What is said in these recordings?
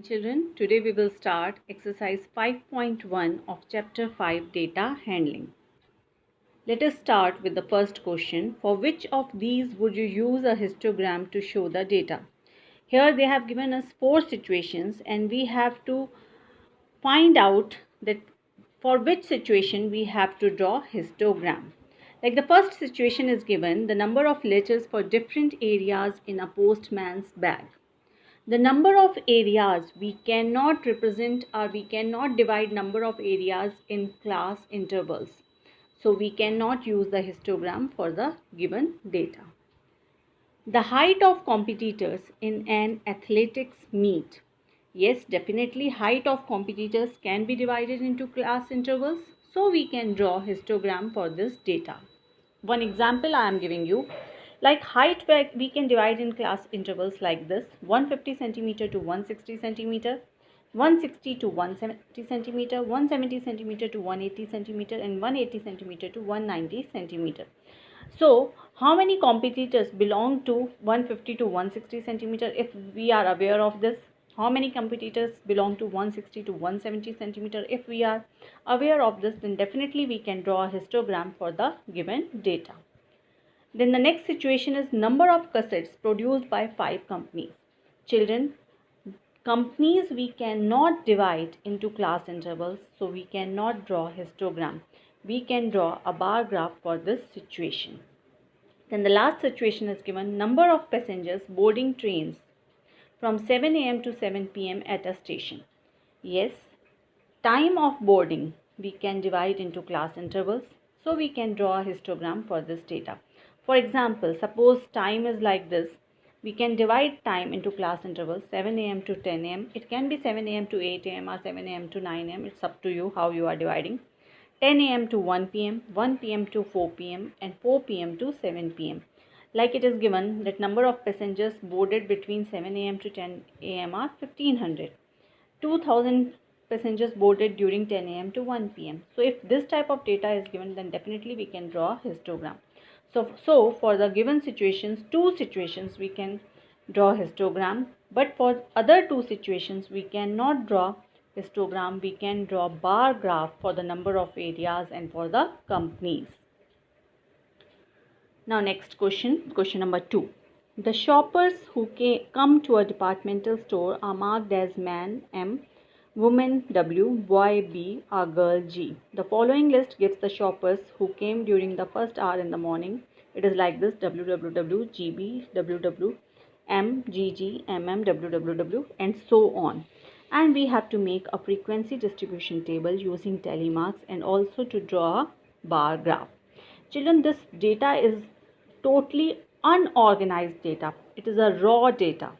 Children, today we will start exercise 5.1 of chapter 5 data handling. Let us start with the first question. For which of these would you use a histogram to show the data? Here they have given us four situations and we have to find out that for which situation we have to draw histogram. Like the first situation is given the number of letters for different areas in a postman's bag. The number of areas we cannot represent or we cannot divide number of areas in class intervals. So we cannot use the histogram for the given data. The height of competitors in an athletics meet. Yes, definitely height of competitors can be divided into class intervals. So we can draw histogram for this data. One example I am giving you. Like height we can divide in class intervals like this: 150 centimeter to 160 centimeter, 160 to 170 centimeter, 170 centimeter to 180 centimeter, and 180 centimeter to 190 centimeter. So how many competitors belong to 150 to 160 centimeter if we are aware of this? How many competitors belong to 160 to 170 centimeter? If we are aware of this, then definitely we can draw a histogram for the given data. Then the next situation is number of cassettes produced by 5 companies. Children, companies we cannot divide into class intervals, so we cannot draw histogram. We can draw a bar graph for this situation. Then the last situation is given number of passengers boarding trains from 7 a.m. to 7 p.m. at a station. Yes, time of boarding we can divide into class intervals, so we can draw a histogram for this data. For example, suppose time is like this. We can divide time into class intervals 7 a.m. to 10 a.m. It can be 7 a.m. to 8 a.m. or 7 a.m. to 9 a.m. It's up to you how you are dividing. 10 a.m. to 1 p.m., 1 p.m. to 4 p.m. and 4 p.m. to 7 p.m. Like it is given that number of passengers boarded between 7 a.m. to 10 a.m. are 1500. 2000 passengers boarded during 10 a.m. to 1 p.m. So if this type of data is given, then definitely we can draw a histogram. So for the given situations, two situations we can draw histogram, but for other two situations we cannot draw histogram. We can draw bar graph for the number of areas and for the companies. Now next question number 2. The shoppers who come to a departmental store are marked as man M, woman W, boy B, or girl G. The following list gives the shoppers who came during the first hour in the morning. It is like this: WWW, GB, WW, M, GG, MM, WWW, and so on. And we have to make a frequency distribution table using tally marks and also to draw a bar graph. Children, this data is totally unorganized data. It is a raw data.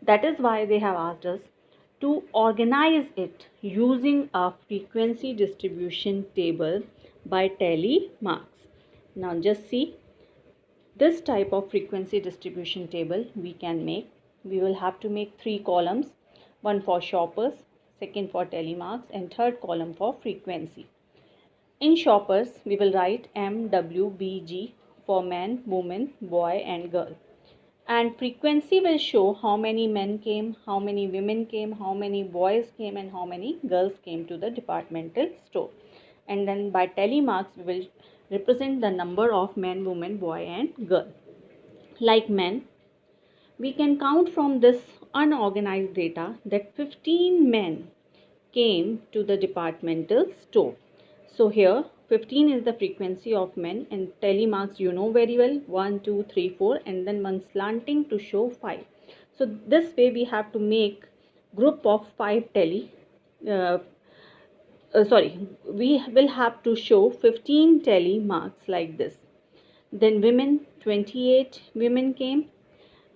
That is why they have asked us to organize it using a frequency distribution table by tally marks. Now just see this type of frequency distribution table we can make. We will have to make 3 columns, one for shoppers, second for tally marks, and third column for frequency. In shoppers, we will write M, W, B, G for man, woman, boy and girl. And frequency will show how many men came, how many women came, how many boys came and how many girls came to the departmental store. And then by tally marks, we will represent the number of men, woman, boy and girl. Like men, we can count from this unorganized data that 15 men came to the departmental store. So here 15 is the frequency of men, and tally marks you know very well, 1, 2, 3, 4 and then one slanting to show 5. So this way we have to make group of 5 tally we will have to show 15 tally marks like this. Then women, 28 women came.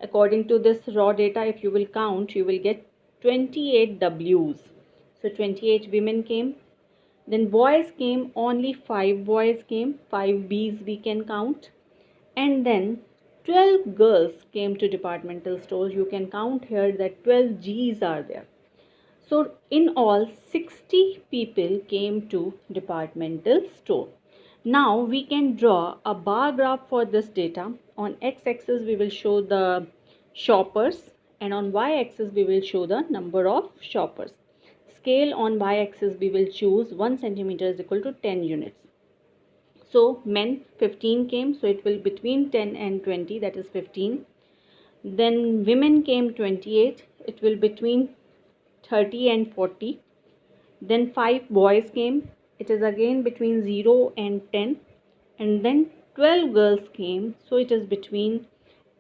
According to this raw data, if you will count, you will get 28 W's. So 28 women came. Then boys came, only 5 boys came, 5 B's we can count. And then 12 girls came to departmental stores. You can count here that 12 G's are there. So in all 60 people came to departmental store. Now we can draw a bar graph for this data. On x-axis we will show the shoppers and on y-axis we will show the number of shoppers. Scale on y-axis we will choose 1 centimeter is equal to 10 units. So men 15 came, so it will between 10 and 20, that is 15. Then women came 28, it will between 30 and 40. Then 5 boys came, it is again between 0 and 10. And then 12 girls came, so it is between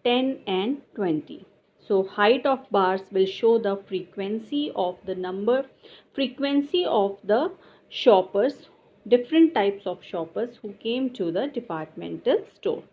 10 and 20. So height of bars will show the frequency of the shoppers, different types of shoppers who came to the departmental store.